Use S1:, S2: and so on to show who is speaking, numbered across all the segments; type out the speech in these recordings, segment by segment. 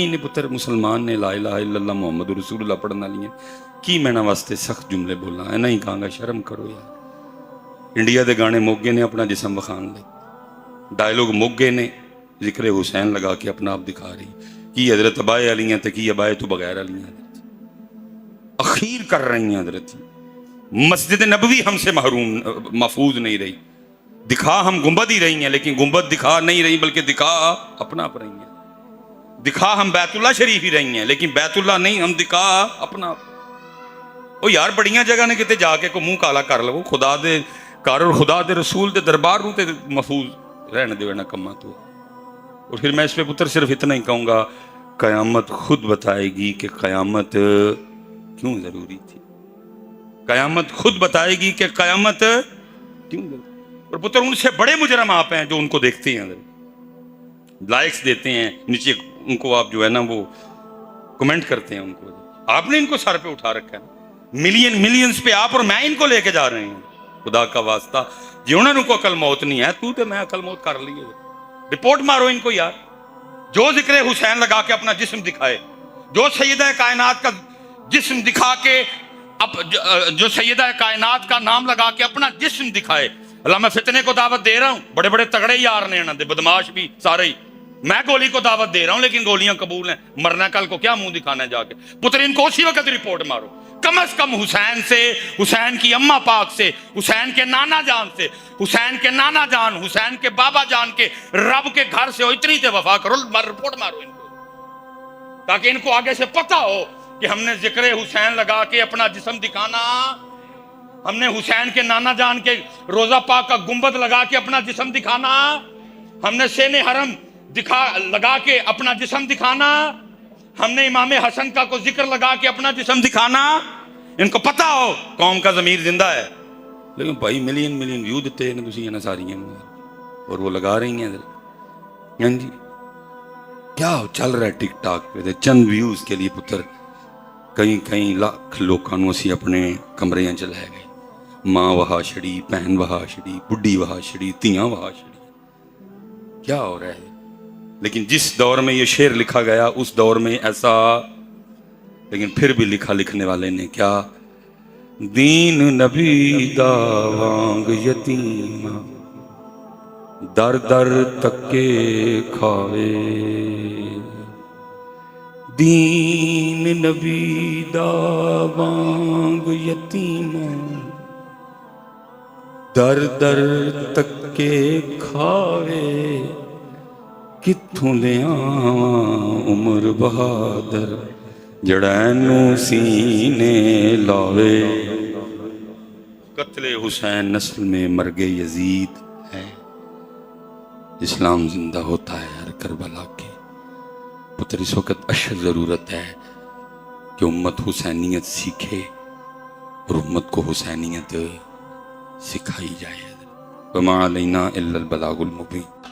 S1: نے پتر مسلمان نے لا الہ الا اللہ محمد رسول اللہ پڑھنا لیے کی میں واسطے سخت جملے بولا ہے نہیں کہاں گا شرم کرو یار انڈیا دے گانے موگے نے اپنا جسم بخان لے ڈائلوگ موگے نے ذکر حسین لگا کے اپنا آپ دکھا رہی کی حضرت ابائے علی ہیں کی ابائے تو بغیر علی ہیں اخیر کر رہی ہیں حضرت مسجد نبوی ہم سے محفوظ نہیں رہی دکھا ہم گنبد ہی رہی ہیں لیکن گنبد دکھا نہیں رہی بلکہ دکھا اپنا آپ رہی ہیں دکھا ہم بیت اللہ شریف ہی رہی ہیں لیکن بیت اللہ نہیں ہم دکھا اپنا او یار بڑیاں جگہ نے کتے جا کے کو منہ کالا کر لو خدا دے کار اور خدا دے رسول دے دربار نو تے محفوظ رہنے دے نہ کما تو اور پھر میں اس پہ پتر صرف اتنا ہی کہوں گا قیامت خود بتائے گی کہ قیامت کیوں ضروری تھی قیامت خود بتائے گی کہ قیامت کیوں ضروری اور پتر ان سے بڑے مجرم آپ ہیں جو ان کو دیکھتے ہیں لائکس دیتے ہیں نیچے ان کو آپ جو ہے نا وہ کمنٹ کرتے ہیں ان کو آپ نے ان کو سر پہ اٹھا رکھا ہے ملینز پہ آپ اور میں ان کو لے کے جا رہے ہیں خدا کا واسطہ جی انہوں کو عقل موت نہیں ہے تو تے میں عقل موت کر لیے رپورٹ مارو ان کو یار جو ذکر حسین لگا کے اپنا جسم دکھائے جو سیدہ کائنات کا جسم دکھا کے جو سیدہ کائنات کا نام لگا کے اپنا جسم دکھائے اللہ میں فتنے کو دعوت دے رہا ہوں بڑے بڑے تگڑے یار نے انہوں نے بدماش بھی سارے ہی میں گولی کو دعوت دے رہا ہوں لیکن گولیاں قبول ہیں مرنا کل کو کیا منہ دکھانا ہے جا کے پتر ان کو اسی وقت رپورٹ مارو کم از کم حسین سے حسین کی اماں پاک سے حسین کے نانا جان سے حسین کے نانا جان حسین کے بابا جان کے رب کے گھر سے ہو اتنی تے وفا کرو رپورٹ مارو ان کو تاکہ ان کو آگے سے پتہ ہو کہ ہم نے ذکر حسین لگا کے اپنا جسم دکھانا ہم نے حسین کے نانا جان کے روزہ پاک کا گنبد لگا کے اپنا جسم دکھانا ہم نے سین حرم لگا کے اپنا جسم دکھانا ہم نے امام حسن کا کو ذکر لگا کے اپنا جسم دکھانا ان کو پتا ہو قوم کا ضمیر زندہ ہے لیکن بھائی ملین ویو دیتے ہیں تسی نا ساری اور وہ لگا رہی ہیں ہاں جی کیا چل رہا ہے ٹک ٹاک پہ چند ویوز کے لیے پتر کئی لاکھ لوگوں اسی اپنے کمرے چ لے گئے ماں وہا چھڑی بہن وہا چھڑی بڈھی وہا چھڑی تیاں وہا چھڑی کیا ہو رہا ہے لیکن جس دور میں یہ شعر لکھا گیا اس دور میں ایسا لیکن پھر بھی لکھنے والے نے کیا دین نبی دا وانگ یتیم در در تکے کھاوے دین نبی دا وانگ یتیم در در تکے کھاوے کتھوں لے عمر بہادر جڑینو سینے لاوے قتل حسین نسل میں مرگ یزید ہے اسلام زندہ ہوتا ہے ہر کربلا کے پتر اس وقت اشد ضرورت ہے کہ امت حسینیت سیکھے اور امت کو حسینیت سکھائی جائے وما علینا الا البلاغ المبین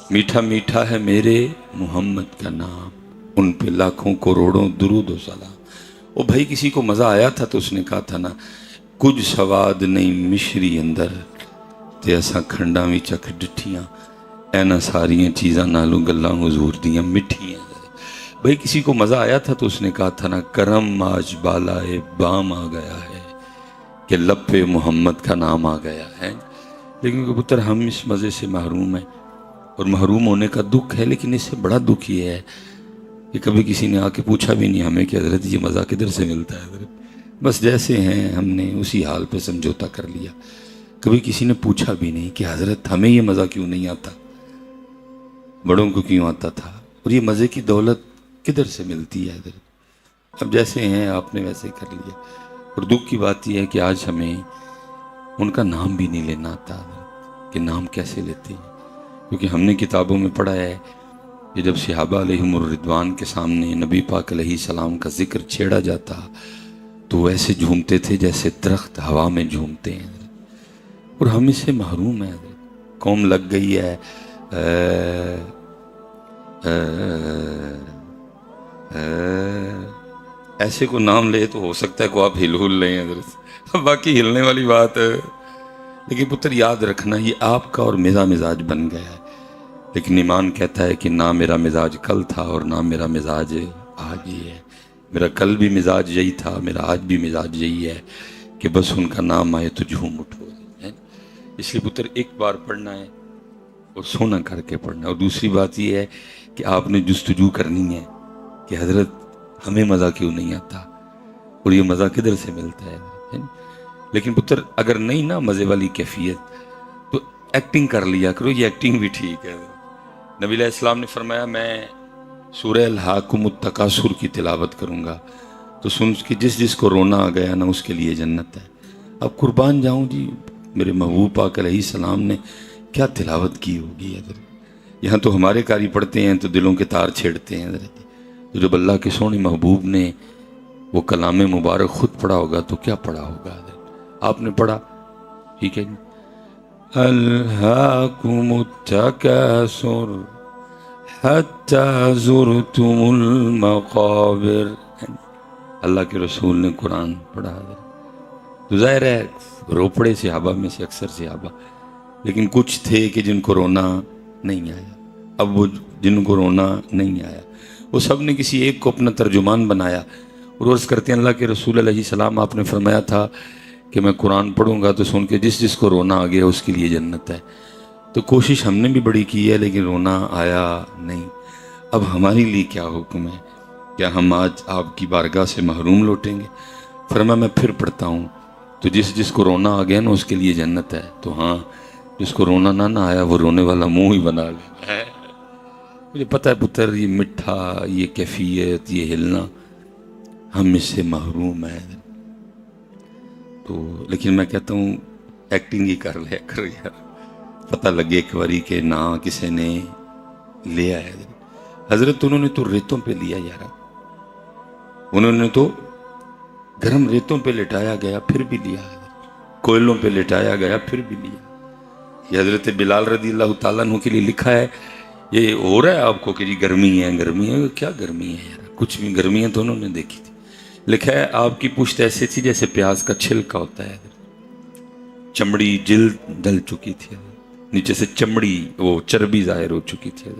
S1: میٹھا میٹھا ہے میرے محمد کا نام ان پہ لاکھوں کروڑوں درود و سلام وہ بھائی کسی کو مزہ آیا تھا تو اس نے کہا تھا نا کچھ سواد نہیں مشری اندر تے اساں کھنڈاں وی چکھ ڈٹھیاں اینا ساریاں چیزاں نالوں گلاں حضور دیاں مٹھیاں بھائی کسی کو مزہ آیا تھا تو اس نے کہا تھا نا کرم آج بالائے بام آ گیا ہے کہ لب پہ محمد کا نام آ گیا ہے لیکن پتر ہم اس مزے سے محروم ہیں اور محروم ہونے کا دکھ ہے لیکن اس سے بڑا دکھ یہ ہے کہ کبھی کسی نے آ کے پوچھا بھی نہیں ہمیں کہ حضرت یہ مزہ کدھر سے ملتا ہے حضرت بس جیسے ہیں ہم نے اسی حال پہ سمجھوتا کر لیا کبھی کسی نے پوچھا بھی نہیں کہ حضرت ہمیں یہ مزہ کیوں نہیں آتا بڑوں کو کیوں آتا تھا اور یہ مزے کی دولت کدھر سے ملتی ہے حضرت اب جیسے ہیں آپ نے ویسے کر لیا اور دکھ کی بات یہ ہے کہ آج ہمیں ان کا نام بھی نہیں لینا آتا کہ نام کیسے لیتے ہیں کیونکہ ہم نے کتابوں میں پڑھا ہے کہ جب صحابہ علیہم الرضوان کے سامنے نبی پاک علیہ السلام کا ذکر چھیڑا جاتا تو ایسے جھومتے تھے جیسے درخت ہوا میں جھومتے ہیں اور ہم اس سے محروم ہیں قوم لگ گئی ہے ایسے کو نام لے تو ہو سکتا ہے کو آپ ہل لیں حضرت باقی ہلنے والی بات لیکن پتر یاد رکھنا یہ آپ کا اور مزاج بن گیا ہے لیکن ایمان کہتا ہے کہ نہ میرا مزاج کل تھا اور نہ میرا مزاج آج ہی ہے. میرا کل بھی مزاج یہی تھا، میرا آج بھی مزاج یہی ہے کہ بس ان کا نام آئے تو جھوم اٹھو. اس لیے پتر ایک بار پڑھنا ہے اور سونا کر کے پڑھنا ہے. اور دوسری بات یہ ہے کہ آپ نے جستجو کرنی ہے کہ حضرت ہمیں مزہ کیوں نہیں آتا اور یہ مزہ کدھر سے ملتا ہے. لیکن پتر اگر نہیں نا مزے والی کیفیت تو ایکٹنگ کر لیا کرو، یہ ایکٹنگ بھی ٹھیک ہے. نبی علیہ السلام نے فرمایا میں سورہ الحاکم التکاثر کی تلاوت کروں گا تو سن کے جس کو رونا آ گیا نا اس کے لیے جنت ہے. اب قربان جاؤں جی، میرے محبوب پاک علیہ السلام نے کیا تلاوت کی ہوگی. حضرت یہاں تو ہمارے قاری پڑھتے ہیں تو دلوں کے تار چھیڑتے ہیں. حضرت تو جب اللہ کے سونے محبوب نے وہ کلام مبارک خود پڑھا ہوگا تو کیا پڑھا ہوگا. حضرت آپ نے پڑھا، ٹھیک ہے جی. الہاکم التکاثر حتی زرتم المقابر. اللہ کے رسول نے قرآن پڑھا. تو ظاہر ہے رو پڑے صحابہ میں سے اکثر صحابہ، لیکن کچھ تھے کہ جن کو رونا نہیں آیا. اب وہ جن کو رونا نہیں آیا وہ سب نے کسی ایک کو اپنا ترجمان بنایا اور عرض کرتے ہیں اللہ کے رسول علیہ السلام آپ نے فرمایا تھا کہ میں قرآن پڑھوں گا تو سن کے جس کو رونا آ گیا اس کے لیے جنت ہے. تو کوشش ہم نے بھی بڑی کی ہے لیکن رونا آیا نہیں. اب ہمارے لیے کیا حکم ہے؟ کیا ہم آج آپ کی بارگاہ سے محروم لوٹیں گے؟ فرمایا میں پھر پڑھتا ہوں تو جس کو رونا آ گیا نا اس کے لیے جنت ہے. تو ہاں جس کو رونا نہ آیا وہ رونے والا منہ ہی بنا لے. مجھے پتہ ہے پتر یہ مٹھا، یہ کیفیت، یہ ہلنا ہم اس سے محروم ہیں. تو لیکن میں کہتا ہوں ایکٹنگ ہی کر لیا کر یار، پتہ لگے ایک باری کہ نہ کسی نے لیا ہے. حضرت انہوں نے تو ریتوں پہ لیا یار، انہوں نے تو گرم ریتوں پہ لٹایا گیا پھر بھی لیا، کوئلوں پہ لٹایا گیا پھر بھی لیا. یہ حضرت بلال رضی اللہ تعالیٰ عنہ کے لیے لکھا ہے. یہ ہو رہا ہے آپ کو کہ جی گرمی ہے، کیا گرمی ہے یار، کچھ بھی گرمیاں تو انہوں نے دیکھی تھی. لکھا ہے آپ کی پشت ایسے تھی جیسے پیاز کا چھلکا ہوتا ہے، چمڑی جلد ڈل چکی تھی، نیچے سے چمڑی وہ چربی ظاہر ہو چکی تھی.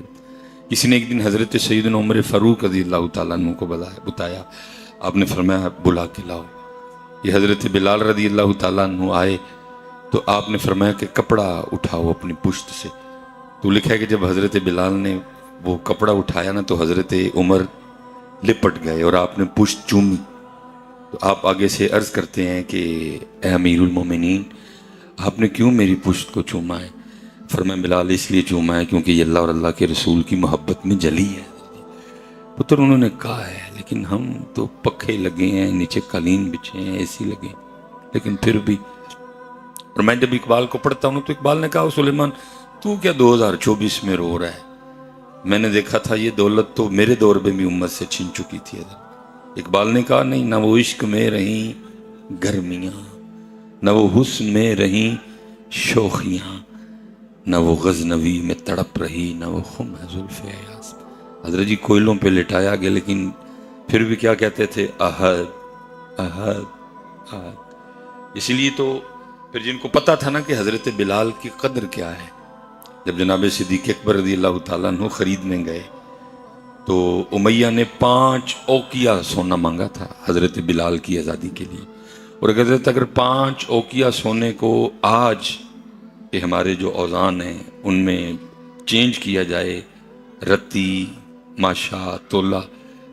S1: کسی نے ایک دن حضرت سیدنا عمر فاروق رضی اللہ تعالیٰ عنہ کو بتایا. آپ نے فرمایا بلا کے لاؤ. یہ حضرت بلال رضی اللہ تعالیٰ عنہ آئے تو آپ نے فرمایا کہ کپڑا اٹھاؤ اپنی پشت سے. تو لکھا ہے کہ جب حضرت بلال نے وہ کپڑا اٹھایا نا تو حضرت عمر لپٹ گئے اور آپ نے پشت چومی. تو آپ آگے سے عرض کرتے ہیں کہ اے امیر المومنین آپ نے کیوں میری پشت کو چوما ہے؟ فرمایا بلال اس لیے چوما ہے کیونکہ یہ اللہ اور اللہ کے رسول کی محبت میں جلی ہے. پتر انہوں نے کہا ہے لیکن ہم تو پکھے لگے ہیں، نیچے قالین بچھے ہیں، اے سی لگے، لیکن پھر بھی. اور میں جب اقبال کو پڑھتا ہوں تو اقبال نے کہا سلیمان تو کیا 2024 میں رو رہا ہے؟ میں نے دیکھا تھا یہ دولت تو میرے دور میں بھی امت سے چھن چکی تھی. اقبال نے کہا نہیں، نہ وہ عشق میں رہیں گرمیاں، نہ وہ حسن میں رہیں شوخیاں، نہ وہ غزنوی میں تڑپ رہی، نہ وہ خم ہے زلف ایاز. حضرت جی کوئلوں پہ لٹایا گیا لیکن پھر بھی کیا کہتے تھے؟ احد احد احد. اسی لیے تو پھر جن کو پتا تھا نا کہ حضرت بلال کی قدر کیا ہے، جب جناب صدیق اکبر رضی اللہ تعالیٰ عنہ خریدنے گئے تو امیہ نے 5 اوقیہ سونا مانگا تھا حضرت بلال کی آزادی کے لیے. اور اگر 5 اوقیہ سونے کو آج کہ ہمارے جو اوزان ہیں ان میں چینج کیا جائے، رتی ماشا تولہ،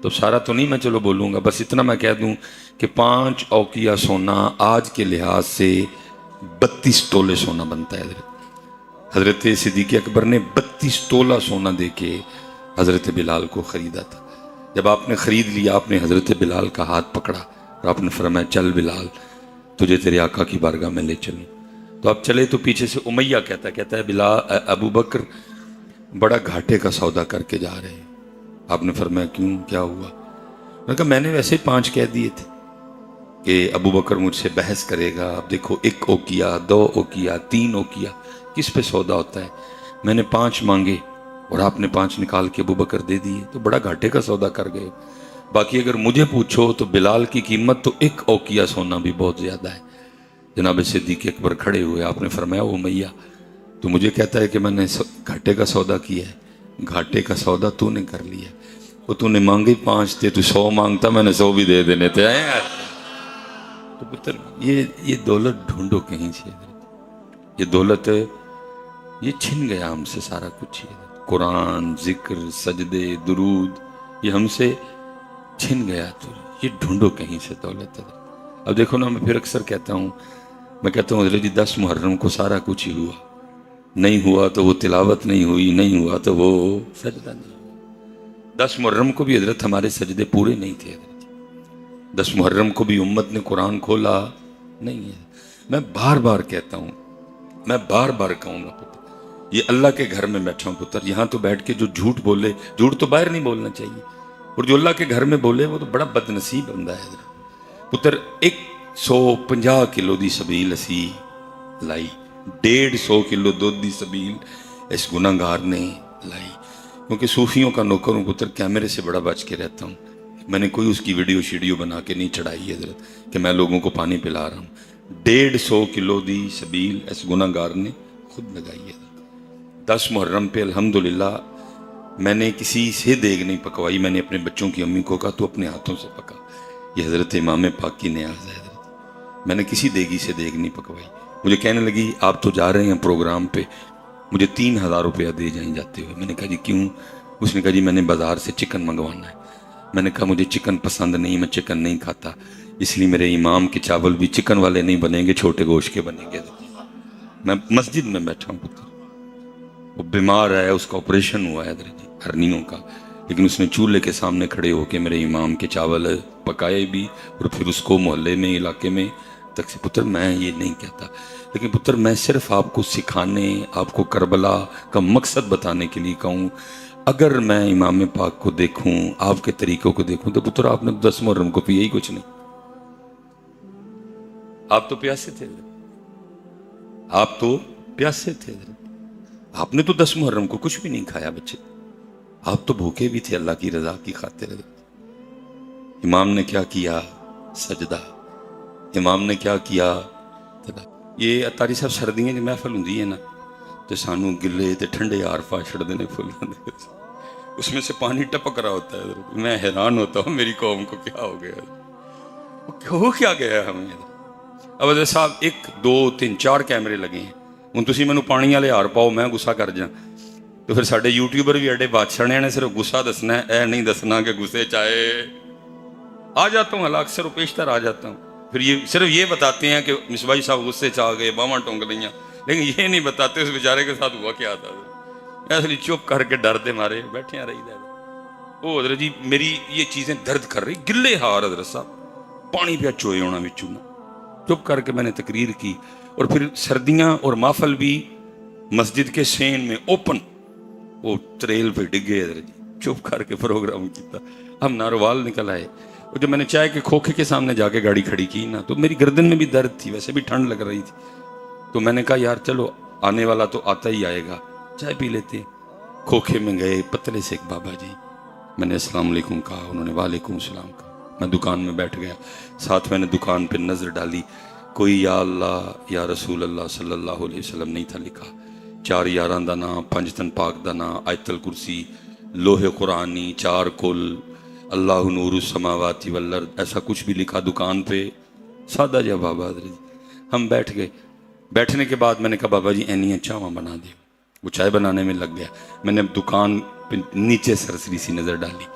S1: تو سارا تو نہیں میں چلو بولوں گا، بس اتنا میں کہہ دوں کہ 5 اوقیہ سونا آج کے لحاظ سے 32 تولے سونا بنتا ہے. حضرت صدیق اکبر نے 32 تولہ سونا دے کے حضرت بلال کو خریدا تھا. جب آپ نے خرید لیا آپ نے حضرت بلال کا ہاتھ پکڑا اور آپ نے فرمایا چل بلال تجھے تیرے آقا کی بارگاہ میں لے چلوں. تو آپ چلے تو پیچھے سے امیہ کہتا ہے بلال ابو بکر بڑا گھاٹے کا سودا کر کے جا رہے ہیں. آپ نے فرمایا کیوں، کیا ہوا؟ میں کہا میں نے ویسے 5 کہہ دیے تھے کہ ابو بکر مجھ سے بحث کرے گا. اب دیکھو 1 اوقیہ 2 اوقیہ 3 اوقیہ کس پہ سودا ہوتا ہے. میں نے 5 مانگے اور آپ نے 5 نکال کے ابو بکر دے دیے، تو بڑا گھاٹے کا سودا کر گئے. باقی اگر مجھے پوچھو تو بلال کی قیمت تو 1 اوقیہ سونا بھی بہت زیادہ ہے. جناب صدیق اکبر کھڑے ہوئے، آپ نے فرمایا امیہ تو مجھے کہتا ہے کہ میں نے گھاٹے کا سودا کیا ہے۔ گھاٹے کا سودا تو نے کر لیا، وہ تو نے مانگے 5 تھے، تو 100 مانگتا، میں نے 100 بھی دے دینے تھے۔ تو پتر یہ دولت ڈھونڈو کہیں سے، یہ دولت یہ چھن گیا ہم سے سارا کچھ، قرآن، ذکر، سجدے، درود، یہ ہم سے چھن گیا، تو یہ ڈھونڈو کہیں سے دولت۔ اب دیکھو نا، میں پھر اکثر کہتا ہوں، میں کہتا ہوں حضرت جی 10 محرم کو سارا کچھ ہی ہوا، نہیں ہوا تو وہ تلاوت نہیں ہوئی، نہیں ہوا تو وہ سجدہ نہیں ہوا۔ 10 محرم کو بھی حضرت ہمارے سجدے پورے نہیں تھے حضرت جی، 10 محرم کو بھی امت نے قرآن کھولا نہیں ہے۔ میں بار بار کہتا ہوں، میں بار بار کہوں گا پتر، یہ اللہ کے گھر میں بیٹھا ہوں پتر، یہاں تو بیٹھ کے جو جھوٹ بولے، جھوٹ تو باہر نہیں بولنا چاہیے، اور جو اللہ کے گھر میں بولے وہ تو بڑا بد نصیب بندہ ہے حضرت۔ پتر 150 کلو دی سبیل اسی لائی، 150 کلو دودھ دی سبیل اس گناہگار نے لائی، کیونکہ صوفیوں کا نوکر ہوں پتر، کیمرے سے بڑا بچ کے رہتا ہوں، میں نے کوئی اس کی ویڈیو شیڈیو بنا کے نہیں چڑھائی حضرت کہ میں لوگوں کو پانی پلا رہا ہوں۔ 150 کلو دی سبیل اس گناہگار نے خود لگائی ہے۔ 10 محرم پہ الحمدللہ میں نے کسی سے دیگ نہیں پکوائی، میں نے اپنے بچوں کی امی کو کہا تو اپنے ہاتھوں سے پکا، یہ حضرت امام پاک کی نیاز ہے حضرت، میں نے کسی دیگی سے دیگ نہیں پکوائی۔ مجھے کہنے لگی آپ تو جا رہے ہیں پروگرام پہ، مجھے 3000 روپیہ دے جائیں جاتے ہوئے۔ میں نے کہا جی کیوں؟ اس نے کہا جی میں نے بازار سے چکن منگوانا ہے۔ میں نے کہا مجھے چکن پسند نہیں، میں چکن نہیں کھاتا، اس لیے میرے امام کے چاول بھی چکن والے نہیں بنیں گے، چھوٹے گوشت کے بنیں گے۔ میں مسجد میں بیٹھا ہوں پتر، وہ بیمار ہے، اس کا آپریشن ہوا ہے حضرت جی ہرنیوں کا، لیکن اس نے چولہے کے سامنے کھڑے ہو کے میرے امام کے چاول پکائے بھی، اور پھر اس کو محلے میں، علاقے میں تک سے۔ پتر میں یہ نہیں کہتا، لیکن پتر میں صرف آپ کو سکھانے، آپ کو کربلا کا مقصد بتانے کے لیے کہوں، اگر میں امام پاک کو دیکھوں، آپ کے طریقوں کو دیکھوں، تو پتر آپ نے 10 محرم کو پیا ہی کچھ نہیں، آپ تو پیاسے تھے، آپ تو پیاسے تھے، آپ نے تو 10 محرم کو کچھ بھی نہیں کھایا بچے، آپ تو بھوکے بھی تھے اللہ کی رضا کی خاطر۔ امام نے کیا کیا؟ سجدہ۔ امام نے کیا کیا؟ یہ اتاری صاحب سردیاں کی محفل ہوندی ہے نا، تو سانو گلے تے ٹھنڈے عارفہ چھڑ دینے پھولاں دے، اس میں سے پانی ٹپک رہا ہوتا ہے، میں حیران ہوتا ہوں میری قوم کو کیا ہو گیا، ہو کیا گیا ہے ہمیں۔ اب حضرت صاحب 1 2 3 4 کیمرے لگے ہیں، ہوں تسی مینوں پانی والے ہار پاؤ میں غصہ کر جاں، تو پھر ساڈے یوٹیوبر بھی ایڈے بادشاہ نے صرف غصہ دسنا ہے، اے نہیں دسنا کہ غصے چاہے آ جاتا ہوں، اللہ اکثر و پیشتر آ جاتا ہوں، پھر یہ صرف یہ بتاتے ہیں کہ مصباحی صاحب غصے چاہ گئے، باواں ٹونگ لئیاں، لیکن یہ نہیں بتاتے اس بیچارے کے ساتھ ہوا کیا تھا۔ اس لیے چپ کر کے ڈر دے مارے بیٹھے رہی دے۔ وہ حضرت جی میری یہ چیزیں درد کر رہی، گلے ہار حضرت صاحب، پانی پہ چوئے ہونا بچوں، چپ کر کے میں نے تقریر کی، اور پھر سردیاں اور محفل بھی مسجد کے سین میں اوپن، وہ تریل پہ ڈگے حضرت جی، چپ کر کے پروگرام کیتا، ہم ناروال نکل آئے۔ اور جب میں نے چائے کے کھوکھے کے سامنے جا کے گاڑی کھڑی کی نا، تو میری گردن میں بھی درد تھی، ویسے بھی ٹھنڈ لگ رہی تھی، تو میں نے کہا یار چلو آنے والا تو آتا ہی آئے گا، چائے پی لیتے۔ کھوکھے میں گئے، پتلے سے ایک بابا جی، میں نے السلام علیکم کہا، انہوں نے وعلیکم السلام کہا، میں دکان میں بیٹھ گیا، ساتھ میں نے دکان پہ نظر ڈالی، کوئی یا اللہ یا رسول اللہ صلی اللہ علیہ وسلم نہیں تھا لکھا، 4 یاراں دا نام، 5 تن پاک دا نام، آیت الکرسی، لوح قرآنی، 4 کل، اللہ نور السماوات والارض، ایسا کچھ بھی لکھا دکان پہ، سادہ جا بابا حضرت۔ ہم بیٹھ گئے، بیٹھنے کے بعد میں نے کہا بابا جی اینیاں چاواں بنا دے، وہ چائے بنانے میں لگ گیا، میں نے دکان پہ نیچے سرسری سی نظر ڈالی،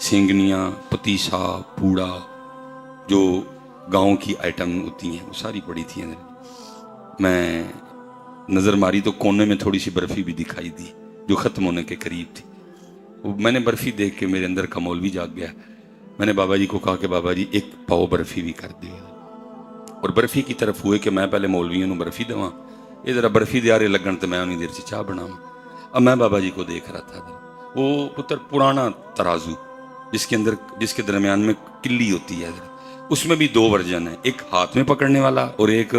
S1: سینگنیاں، پتیسا، پوڑا، جو گاؤں کی آئٹم ہوتی ہیں وہ ساری پڑی تھی۔ میں نظر ماری تو کونے میں تھوڑی سی برفی بھی دکھائی دی جو ختم ہونے کے قریب تھی، میں نے برفی دیکھ کے میرے اندر کا مولوی جاگ گیا، میں نے بابا جی کو کہا کہ بابا جی 1 پاؤ برفی بھی کر دے، اور برفی کی طرف ہوئے کہ میں پہلے مولویوں نے برفی دواں، یہ ذرا برفی دیارے لگن تو میں انہیں دیر سے چاہ بناؤں۔ اب میں بابا جی کو دیکھ رہا تھا، وہ پتر پرانا ترازو جس کے درمیان میں کلی ہوتی ہے، اس میں بھی 2 ورژن ہیں، ایک ہاتھ میں پکڑنے والا اور ایک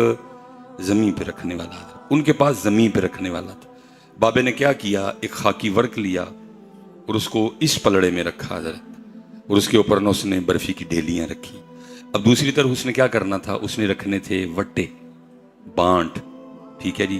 S1: زمین پہ رکھنے والا، ان کے پاس زمین پہ رکھنے والا تھا۔ بابے نے کیا کیا، ایک خاکی ورق لیا اور اس کو اس پلڑے میں رکھا حضرت، اور اس کے اوپر نہ اس نے برفی کی ڈھیلیاں رکھی۔ اب دوسری طرف اس نے کیا کرنا تھا، اس نے رکھنے تھے وٹے، بانٹ، ٹھیک ہے جی،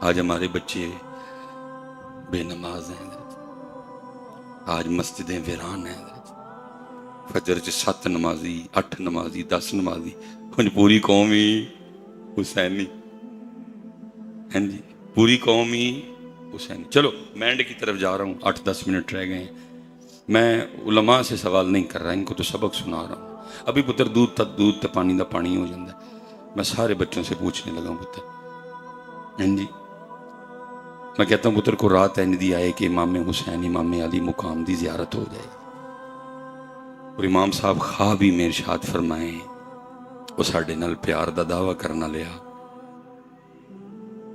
S1: آج ہمارے بچے بے نماز ہیں حضرت، آج مسجدیں ویران ہیں حضرت، فجر چ 7 نمازی 8 نمازی 10 نمازی، ہن پوری قوم ہی حسینی، ہاں جی پوری قوم ہی حسینی۔ چلو میں اینڈ کی طرف جا رہا ہوں، 8-10 منٹ رہ گئے ہیں۔ میں علماء سے سوال نہیں کر رہا، ان کو تو سبق سنا رہا ہوں۔ ابھی پتر دودھ تے پانی دا پانی ہو جاتا ہے۔ میں سارے بچوں سے پوچھنے لگا ہوں پتر، ہاں جی میں کہتا ہوں پتر کو رات اینج دی آئے کہ امام حسین امام علی مقام دی زیارت ہو جائے، اور امام صاحب خواب ہی میں ارشاد فرمائیں وہ ساڈے نال پیار دا دعویٰ کرنا لیا،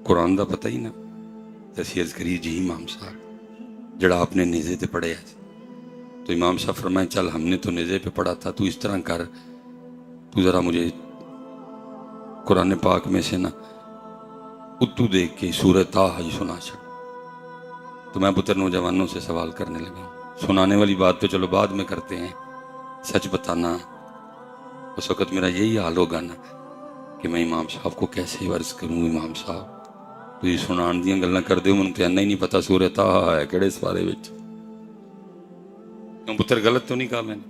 S1: قرآن دا پتہ ہی نا، تے عرض کری جی امام صاحب جڑا آپ نے نیزے تے پڑھے ہے، تو امام صاحب فرمائیں چل ہم نے تو نیزے پہ پڑھا تھا، تو اس طرح کر، تو ذرا مجھے قرآن پاک میں سے نا اتو دیکھ کے سورہ طٰہٰ ہی سنا چھڑ۔ تو میں پتر نوجوانوں سے سوال کرنے لگا ہوں، سنانے والی بات تو چلو بعد میں کرتے ہیں، سچ بتانا اس وقت میرا یہی حال ہوگا نا کہ میں امام صاحب کو کیسے عرض کروں، امام صاحب تو یہ سنان دیاں گلاں کر دیو، من تے انہیں ہی نہیں پتا سورہ طٰہٰ ہے کیڑے سپارے وچ۔ کیوں پتر غلط تو نہیں کہا میں نے؟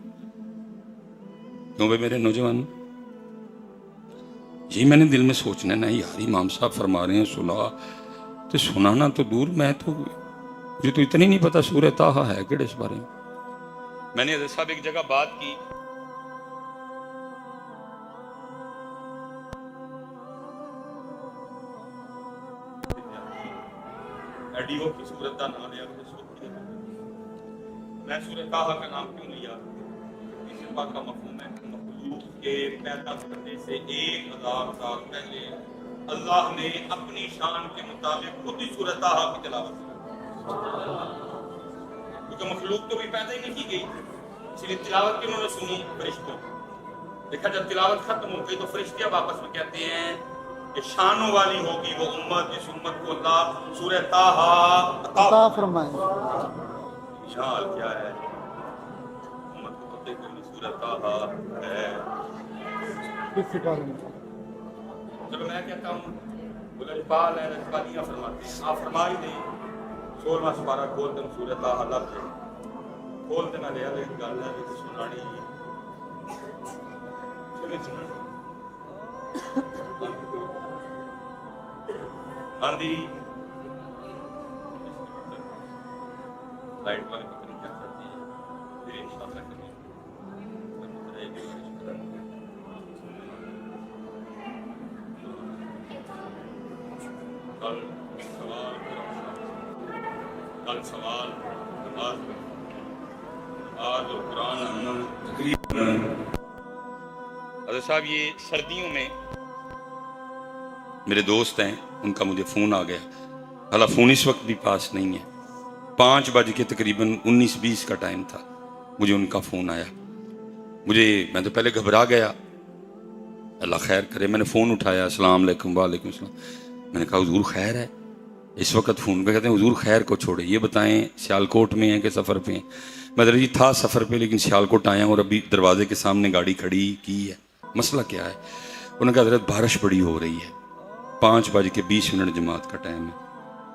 S1: کیوں بھائی میرے نوجوان؟ جی میں نے دل میں سوچنا نا یار امام صاحب فرما رہے ہیں سنا، تو سنانا تو دور، میں تو مجھے تو اتنی نہیں پتا سورہ طٰہٰ ہے کیڑے اس بارے میں نے حضرت صاحب ایک جگہ بات کی، ایڈیو کی صورت کا نام لیا، میں سورہ طٰہٰ کا نام کیوں لیا؟ اس بات کا مفہوم ہے مخلوق کے پیدا کرنے سے 1000 سال پہلے اللہ نے اپنی شان کے مطابق خود ہی سورہ طٰہٰ کی تلاوت کی، کیونکہ مخلوق تو بھی پیدا ہی نہیں کی گئی، اس لیے تلاوت کی انہوں نے سنی فرشتوں۔ دیکھا جب تلاوت ختم ہو گئی تو فرشتے اب آپس میں کہتے ہیں کہ شانوں والی ہوگی وہ امت جس امت کو اللہ سورہ طٰہٰ عطا فرمائے۔ شان کیا ہے؟ امت کو پتہ کوئی سورہ طٰہٰ ہے؟ جب میں کہتا ہوں بولے اقبال ہے، اقبالیہ فرماتے ہیں، آپ فرما ہی دیں 16واں سپارہ کھول دیں سورہ طٰہٰ لفظ ہے کھول دینا لیا، لیکن گل ہے کہ سنانی آندھی لائٹ والے پتہ نہیں کیا کرتی ہے، پھر انشاءاللہ کریں کل سوال آج قرآن تقریباً حضرت صاحب یہ سردیوں میں میرے دوست ہیں ان کا مجھے فون آ گیا، حالانکہ فون اس وقت بھی پاس نہیں ہے، 5 بج کے تقریباً 19-20 کا ٹائم تھا، مجھے ان کا فون آیا، میں تو پہلے گھبرا گیا، اللہ خیر کرے، میں نے فون اٹھایا، السلام علیکم، وعلیکم السلام، میں نے کہا حضور خیر ہے؟ اس وقت فون پہ کہتے ہیں حضور خیر کو چھوڑے، یہ بتائیں سیالکوٹ میں ہیں کہ سفر پہ ہیں؟ میں جی تھا سفر پہ لیکن سیالکوٹ آیا ہوں اور ابھی دروازے کے سامنے گاڑی کھڑی کی ہے، مسئلہ کیا ہے؟ انہوں نے کہا حضرت بارش بڑی ہو رہی ہے، 5:20 جماعت کا ٹائم ہے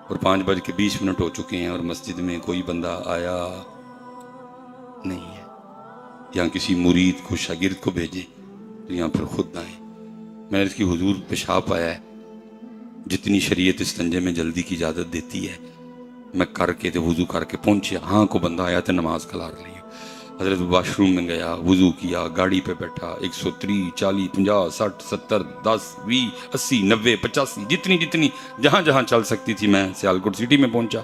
S1: اور 5:20 ہو چکے ہیں اور مسجد میں کوئی بندہ آیا نہیں ہے، یہاں کسی مرید کو شاگرد کو بھیجے تو یہاں پر خود آئیں۔ میں نے اس کی حضور پیشاب آیا ہے، جتنی شریعت استنجے میں جلدی کی اجازت دیتی ہے میں کر کے تے وضو کر کے پہنچیا، ہاں کو بندہ آیا تو نماز کلار لی، حضرت واش روم میں گیا، وضو کیا، گاڑی پہ بیٹھا، 130 40 50 60 70 10 20 80 90 85 جتنی جہاں چل سکتی تھی میں سیالکوٹ سٹی میں پہنچا،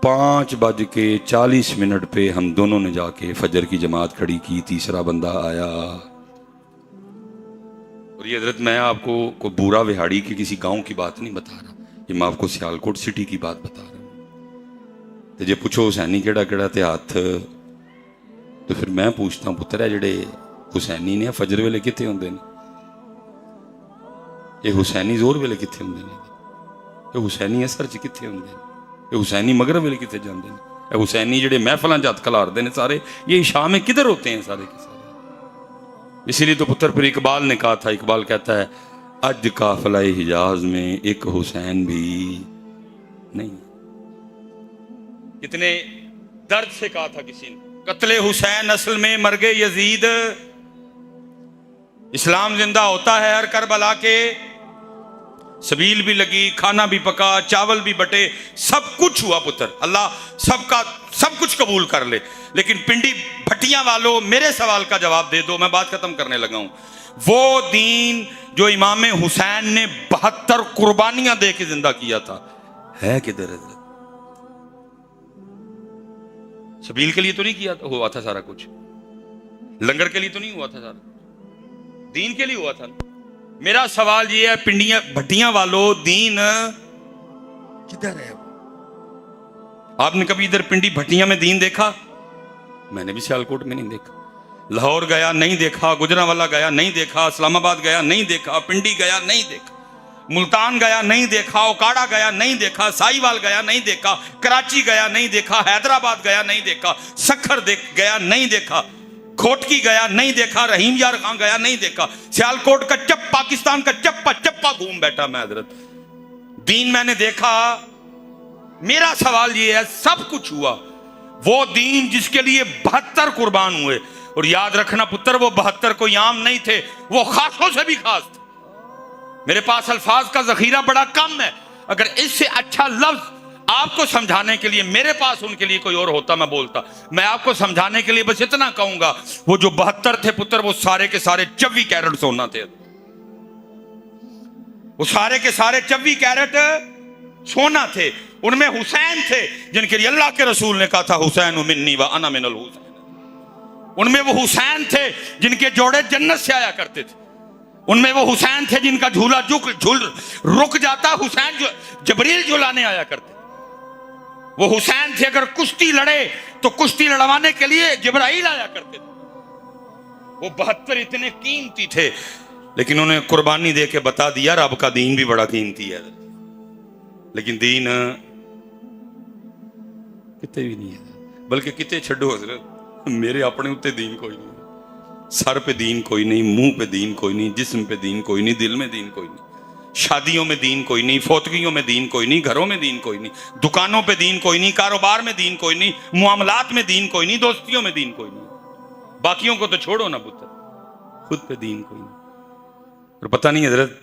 S1: 5:40 پہ ہم دونوں نے جا کے فجر کی جماعت کھڑی کی، تیسرا بندہ آیا۔ اور یہ حضرت میں آپ کو کوئی بورا وہاڑی کے کسی گاؤں کی بات نہیں بتا رہا، یہ میں آپ کو سیالکوٹ سٹی کی بات بتا رہا ہوں۔ تو جے پوچھو حسینی کیڑا تے ہاتھ، تو پھر میں پوچھتا ہوں پتر ہے جڑے حسینی نے فجر ویلے کتنے ہوندے نے؟ یہ حسینی زور ویلے کتنے ہوندے نے؟ یہ حسینی اثر چ کتنے ہوندے نے؟ یہ حسینی مغرب ویلے کتنے جاندے نے؟ یہ حسینی جڑے محفلاں جات کلاردے نے سارے، یہ عشاء میں کدھر ہوتے ہیں سارے کے سارے؟ اسی لیے تو پتر پھر اقبال نے کہا تھا، اقبال کہتا ہے اج قافلہ حجاز میں ایک حسین بھی نہیں. کتنے درد سے کہا تھا کسی نے, قتل حسین اصل میں مرگ یزید. اسلام زندہ ہوتا ہے ہر کربلا کے, سبیل بھی لگی, کھانا بھی پکا, چاول بھی بٹے, سب کچھ ہوا پتر. اللہ سب کچھ قبول کر لے. لیکن پنڈی بھٹیاں والوں میرے سوال کا جواب دے دو, میں بات ختم کرنے لگا ہوں. وہ دین جو امام حسین نے 72 قربانیاں دے کے زندہ کیا تھا ہے کدھر حضرت؟ سبیل کے لیے تو نہیں کیا ہوا تھا سارا کچھ, لنگر کے لیے تو نہیں ہوا تھا سارا, دین کے لیے ہوا تھا. میرا سوال یہ ہے پنڈیاں بھٹیاں والوں, دین کدھر ہے؟ آپ نے کبھی ادھر پنڈی بھٹیاں میں دین دیکھا؟ میں نے بھی سیالکوٹ میں نہیں دیکھا. لاہور گیا نہیں دیکھا, گجرانوالا گیا نہیں دیکھا, اسلام آباد گیا نہیں دیکھا, پنڈی گیا نہیں دیکھا, ملتان گیا نہیں دیکھا, اوکاڑا گیا نہیں دیکھا, سائیوال گیا نہیں دیکھا, کراچی گیا نہیں دیکھا, حیدرآباد گیا نہیں دیکھا, سکھر گیا نہیں دیکھا, کھوٹکی گیا نہیں دیکھا, رحیم یار خان گیا نہیں دیکھا. سیالکوٹ کا پاکستان کا چپا گھوم بیٹھا میں حضرت. دین میں نے دیکھا. میرا سوال یہ ہے, سب کچھ ہوا, وہ دین جس کے لیے 72 قربان ہوئے. اور یاد رکھنا پتر, وہ 72 کوئی عام نہیں تھے, وہ خاصوں سے بھی خاص تھے. میرے پاس الفاظ کا ذخیرہ بڑا کم ہے, اگر اس سے اچھا لفظ آپ کو سمجھانے کے لیے میرے پاس ان کے لیے کوئی اور ہوتا میں بولتا. میں آپ کو سمجھانے کے لیے بس اتنا کہوں گا, وہ جو 72 تھے پتر, وہ سارے کے سارے 24 کیرٹ سونا تھے. وہ سارے کے سارے 24 کیرٹ سونا تھے. ان میں حسین تھے جن کے لیے اللہ کے رسول نے کہا تھا حسین منی و انا من الحسین. ان میں وہ حسین تھے جن کے جوڑے جنت سے آیا کرتے تھے. ان میں وہ حسین تھے جن کا جھولا رک جاتا, حسین جو جبریل جھولانے آیا کرتے. وہ حسین تھے اگر کشتی لڑے تو کشتی لڑوانے کے لیے جبرائیل آیا کرتے تھے. وہ 72 اتنے قیمتی تھے, لیکن انہیں قربانی دے کے بتا دیا رب کا دین بھی بڑا قیمتی ہے. لیکن دین کتے بھی نہیں ہے, بلکہ کتے چھڈو حضرت, میرے اپنے اتے دین کوئی نہیں. سر پہ دین کوئی نہیں, منہ پہ دین کوئی نہیں, جسم پہ دین کوئی نہیں, دل میں دین کوئی نہیں, شادیوں میں دین کوئی نہیں, فوتگیوں میں دین کوئی نہیں, گھروں میں دین کوئی نہیں, دکانوں پہ دین کوئی نہیں, کاروبار میں دین کوئی نہیں, معاملات میں دین کوئی نہیں, دوستیوں میں دین کوئی نہیں. باقیوں کو تو چھوڑو نا پتر, خود پہ دین کوئی نہیں. اور پتہ نہیں حضرت